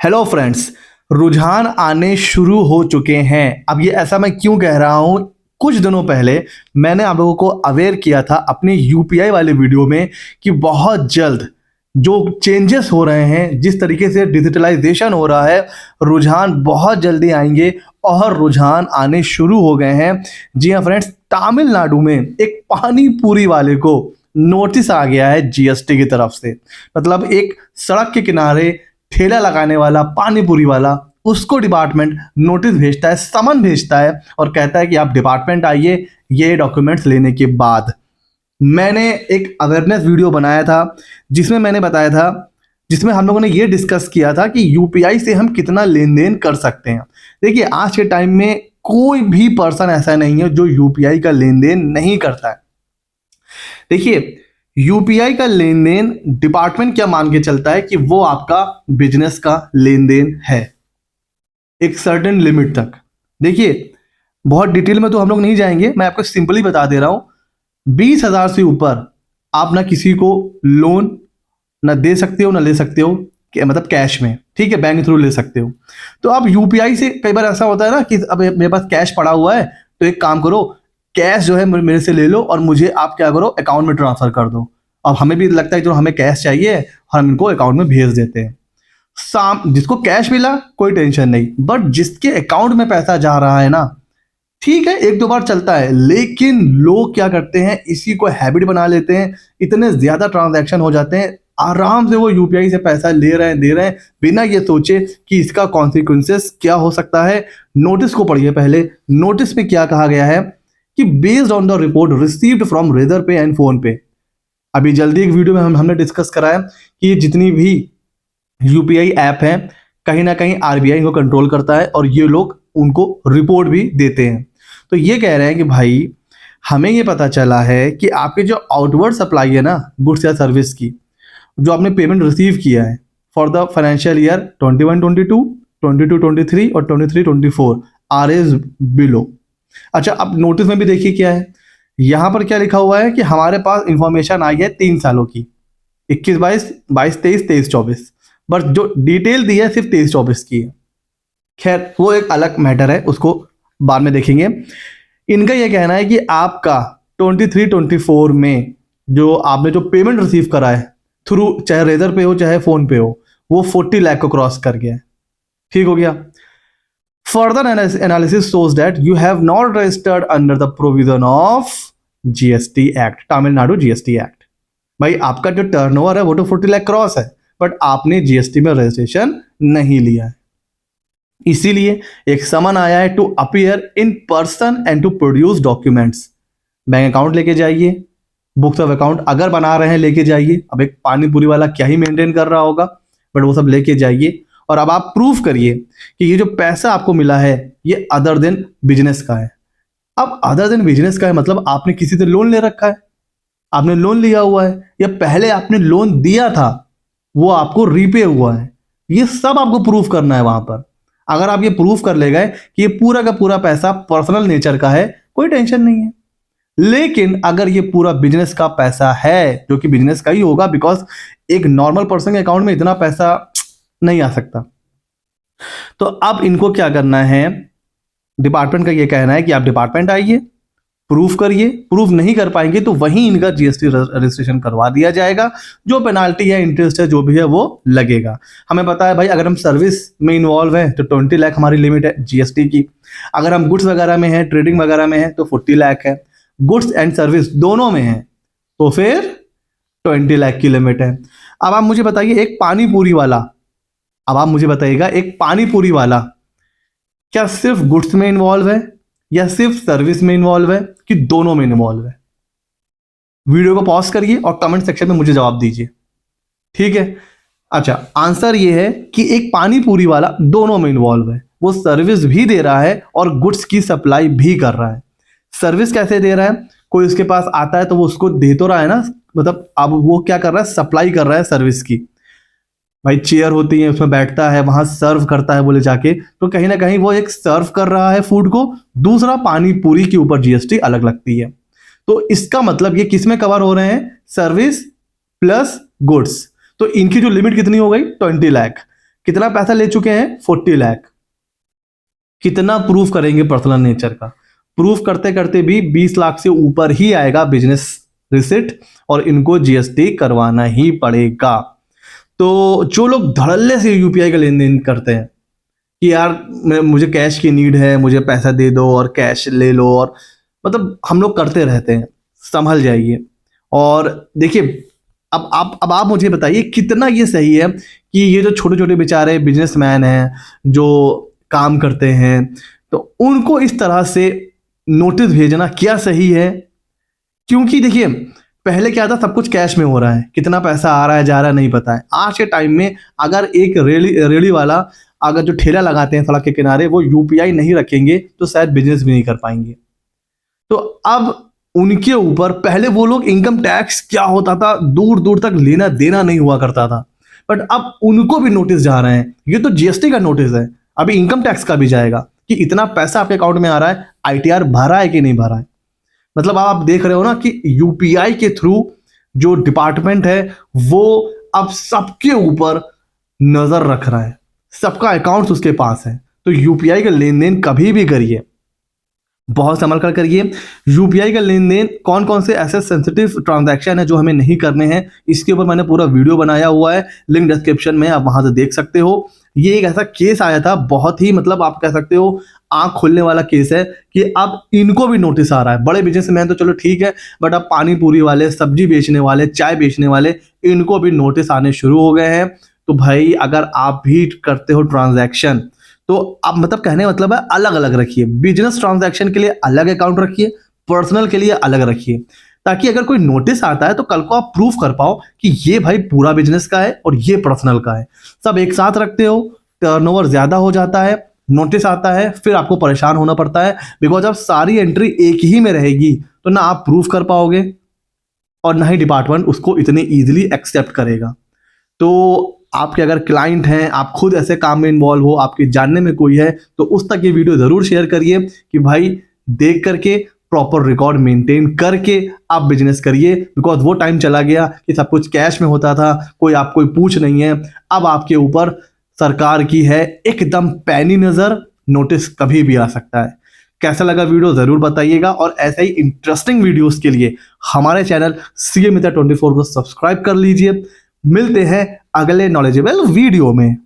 Hello friends, रुझान आने शुरू हो चुके हैं। अब ये ऐसा मैं क्यों कह रहा हूँ? कुछ दिनों पहले मैंने आप लोगों को अवेयर किया था अपने यूपीआई वाले वीडियो में कि बहुत जल्द जो चेंजेस हो रहे हैं, जिस तरीके से डिजिटलाइजेशन हो रहा है, रुझान बहुत जल्दी आएंगे और रुझान आने शुरू हो गए हैं। जी हाँ फ्रेंड्स, तमिलनाडु में एक पानी पूरी वाले को नोटिस आ गया है जीएसटी की तरफ से। मतलब एक सड़क के किनारे ठेला लगाने वाला पानी पूरी वाला, उसको डिपार्टमेंट नोटिस भेजता है, समन भेजता है और कहता है कि आप डिपार्टमेंट आइए ये डॉक्यूमेंट्स लेने के बाद। मैंने एक अवेयरनेस वीडियो बनाया था जिसमें मैंने बताया था, जिसमें हम लोगों ने ये डिस्कस किया था कि यूपीआई से हम कितना लेन देन कर सकते हैं। देखिए, आज के टाइम में कोई भी पर्सन ऐसा नहीं है जो यूपीआई का लेन देन नहीं करता है। देखिए, यूपीआई का लेन देन डिपार्टमेंट क्या मान के चलता है कि वो आपका बिजनेस का लेन देन है एक सर्टेन लिमिट तक। देखिए, बहुत डिटेल में तो हम लोग नहीं जाएंगे, मैं आपको सिंपली बता दे रहा हूं। 20,000 से ऊपर आप ना किसी को लोन ना दे सकते हो ना ले सकते हो, मतलब कैश में, ठीक है, बैंक थ्रू ले सकते हो। तो आप यूपीआई से, कई बार ऐसा होता है ना कि अब मेरे पास कैश पड़ा हुआ है, तो एक काम करो, कैश जो है मेरे से ले लो और मुझे आप क्या करो, अकाउंट में ट्रांसफर कर दो। अब हमें भी लगता है कि हमें कैश चाहिए और हम इनको अकाउंट में भेज देते हैं। जिसको कैश मिला कोई टेंशन नहीं, बट जिसके अकाउंट में पैसा जा रहा है ना, ठीक है, एक दो बार चलता है, लेकिन लोग क्या करते हैं, इसी को हैबिट बना लेते हैं। इतने ज्यादा ट्रांजैक्शन हो जाते हैं, आराम से वो यूपीआई से पैसा ले रहे हैं, दे रहे हैं, बिना ये सोचे कि इसका कॉन्सिक्वेंसेस क्या हो सकता है। नोटिस को पढ़िए पहले। नोटिस में क्या कहा गया है कि based on the report received from Razorpay and PhonePe. अभी जल्दी एक वीडियो में हमने डिस्कस करा है कि जितनी भी यूपीआई ऐप है, कहीं ना कहीं आरबीआई को कंट्रोल करता है और ये लोग उनको रिपोर्ट भी देते हैं। तो ये कह रहे हैं कि भाई, हमें ये पता चला है कि आपके जो आउटवर्ड सप्लाई है ना, गुड्स या सर्विस की, जो आपने पेमेंट रिसीव किया है फॉर द फाइनेंशियल ईयर 21-22, 22-23 और 23-24 आर इज बिलो। अच्छा, अब नोटिस में भी देखिए क्या है, यहां पर क्या लिखा हुआ है कि हमारे पास इंफॉर्मेशन आई है 3 सालों की, 21-22, 22-23, 23-24, बट जो डिटेल दी है सिर्फ 23-24 की है। खैर, वो एक अलग मैटर है, उसको बाद में देखेंगे। इनका यह कहना है कि आपका 23-24 में जो आपने जो पेमेंट रिसीव करा है थ्रू, चाहे रेजर पे हो चाहे फोन पे हो, वो 40 लाख को क्रॉस कर गया है। ठीक हो गया। Further analysis shows that you have not registered under the provision of GST act, Tamil Nadu GST act. भाई, आपका जो टर्नओवर है वो तो 40 लाख क्रॉस है, बट आपने जीएसटी में रजिस्ट्रेशन नहीं लिया है। इसीलिए एक समन आया है to appear in person and to produce documents. Bank account लेके जाइए, बुक्स ऑफ अकाउंट अगर बना रहे हैं लेके जाइए। अब एक पानी पूरी वाला क्या ही मेंटेन कर रहा होगा, बट वो सब लेके जाइए और अब आप प्रूफ करिए कि ये जो पैसा आपको मिला है ये अदर देन बिजनेस का है। अब अदर देन बिजनेस का है मतलब आपने किसी से लोन ले रखा है, आपने लोन लिया हुआ है, या पहले आपने लोन दिया था वो आपको रीपे हुआ है, ये सब आपको प्रूफ करना है वहां पर। अगर आप ये प्रूफ कर ले गए कि ये पूरा का पूरा पैसा पर्सनल नेचर का है, कोई टेंशन नहीं है। लेकिन अगर ये पूरा बिजनेस का पैसा है, जो कि बिजनेस का ही होगा, बिकॉज एक नॉर्मल पर्सन के अकाउंट में इतना पैसा नहीं आ सकता, तो अब इनको क्या करना है, डिपार्टमेंट का ये कहना है कि आप डिपार्टमेंट आइए, प्रूफ करिए। प्रूफ नहीं कर पाएंगे तो वहीं इनका जीएसटी रजिस्ट्रेशन करवा दिया जाएगा। जो पेनाल्टी है, इंटरेस्ट है, जो भी है वो लगेगा। हमें पता है भाई, अगर हम सर्विस में इन्वॉल्व हैं तो 20 लाख हमारी लिमिट है जीएसटी की। अगर हम गुड्स वगैरह में है, ट्रेडिंग वगैरह में है, तो 40 लाख है। गुड्स एंड सर्विस दोनों में है तो फिर 20 लाख की लिमिट है। अब आप मुझे बताइए, एक पानी पूरी वाला, अब आप मुझे बताइएगा, एक पानी पूरी वाला क्या सिर्फ गुड्स में इन्वॉल्व है या सिर्फ सर्विस में इन्वॉल्व है, कि दोनों में इन्वॉल्व है? वीडियो को पॉज करिए और कमेंट सेक्शन में मुझे जवाब दीजिए, ठीक है। अच्छा, आंसर ये है कि एक पानी पूरी वाला दोनों में इन्वॉल्व है। वो सर्विस भी दे रहा है और गुड्स की सप्लाई भी कर रहा है। सर्विस कैसे दे रहा है, कोई उसके पास आता है तो वो उसको दे तो रहा है ना, मतलब अब वो क्या कर रहा है, सप्लाई कर रहा है सर्विस की। भाई, चेयर होती है, उसमें बैठता है, वहां सर्व करता है बोले जाके, तो कहीं ना कहीं वो एक सर्व कर रहा है फूड को। दूसरा, पानी पूरी के ऊपर जीएसटी अलग लगती है। तो इसका मतलब ये किस में कवर हो रहे हैं, सर्विस प्लस गुड्स। तो इनकी जो लिमिट कितनी हो गई, 20 लाख। कितना पैसा ले चुके हैं? 40 लाख। कितना प्रूफ करेंगे पर्सनल नेचर का? प्रूफ करते करते भी 20 लाख से ऊपर ही आएगा बिजनेस रिसिट, और इनको जीएसटी करवाना ही पड़ेगा। तो जो लोग धड़ल्ले से यूपीआई का लेन देन करते हैं कि यार मुझे कैश की नीड है, मुझे पैसा दे दो और कैश ले लो, और मतलब हम लोग करते रहते हैं, संभल जाइए। और देखिए, अब आप मुझे बताइए कितना ये सही है कि ये जो छोटे छोटे बेचारे बिजनेसमैन हैं जो काम करते हैं, तो उनको इस तरह से नोटिस भेजना क्या सही है? क्योंकि देखिए, पहले क्या था, सब कुछ कैश में हो रहा है, कितना पैसा आ रहा है जा रहा है नहीं पता है। आज के टाइम में अगर एक रेड़ी वाला, अगर जो ठेला लगाते हैं सड़क के किनारे, वो यूपीआई नहीं रखेंगे तो शायद बिजनेस भी नहीं कर पाएंगे। तो अब उनके ऊपर, पहले वो लोग इनकम टैक्स क्या होता था, दूर दूर तक लेना देना नहीं हुआ करता था, बट अब उनको भी नोटिस जा रहे हैं। ये तो जीएसटी का नोटिस है, अभी इनकम टैक्स का भी जाएगा कि इतना पैसा आपके अकाउंट में आ रहा है, आईटीआर भरा है कि नहीं भरा है। मतलब आप देख रहे हो ना कि यूपीआई के थ्रू जो डिपार्टमेंट है वो अब सबके ऊपर नजर रख रहा है, सबका अकाउंट उसके पास है। तो यूपीआई का लेन देन कभी भी करिए, बहुत संभल कर करिए। यूपीआई का लेन देन, कौन कौन से ऐसे सेंसिटिव ट्रांजैक्शन है जो हमें नहीं करने हैं, इसके ऊपर मैंने पूरा वीडियो बनाया हुआ है, लिंक डिस्क्रिप्शन में, आप वहां से देख सकते हो। ये एक ऐसा केस आया था, बहुत ही मतलब आप कह सकते हो आंख खोलने वाला केस है कि अब इनको भी नोटिस आ रहा है। बड़े बिजनेसमैन तो चलो ठीक है, बट अब पानी पूरी वाले, सब्जी बेचने वाले, चाय बेचने वाले, इनको भी नोटिस आने शुरू हो गए हैं। तो भाई अगर आप भी करते हो ट्रांजैक्शन, तो अब मतलब कहने का मतलब है अलग अलग रखिए। बिजनेस ट्रांजैक्शन के लिए अलग अकाउंट रखिए, पर्सनल के लिए अलग रखिए, ताकि अगर कोई नोटिस आता है तो कल को आप प्रूफ कर पाओ कि ये भाई पूरा बिजनेस का है और ये पर्सनल का है। सब एक साथ रखते हो, टर्नओवर ज्यादा हो जाता है, नोटिस आता है, फिर आपको परेशान होना पड़ता है, बिकॉज अब सारी एंट्री एक ही में रहेगी तो ना आप प्रूफ कर पाओगे और ना ही डिपार्टमेंट उसको इतनी इजीली एक्सेप्ट करेगा। तो आपके अगर क्लाइंट हैं, आप खुद ऐसे काम में इन्वॉल्व हो, आपके जानने में कोई है, तो उस तक ये वीडियो जरूर शेयर करिए कि भाई देख करके प्रॉपर रिकॉर्ड मेंटेन करके आप बिजनेस करिए। बिकॉज वो टाइम चला गया कि सब कुछ कैश में होता था, कोई पूछ नहीं है। अब आपके ऊपर सरकार की है एकदम पैनी नजर, नोटिस कभी भी आ सकता है। कैसा लगा वीडियो जरूर बताइएगा, और ऐसे ही इंटरेस्टिंग वीडियोस के लिए हमारे चैनल CA Mitra 24 को सब्सक्राइब कर लीजिए। मिलते हैं अगले नॉलेजेबल वीडियो में।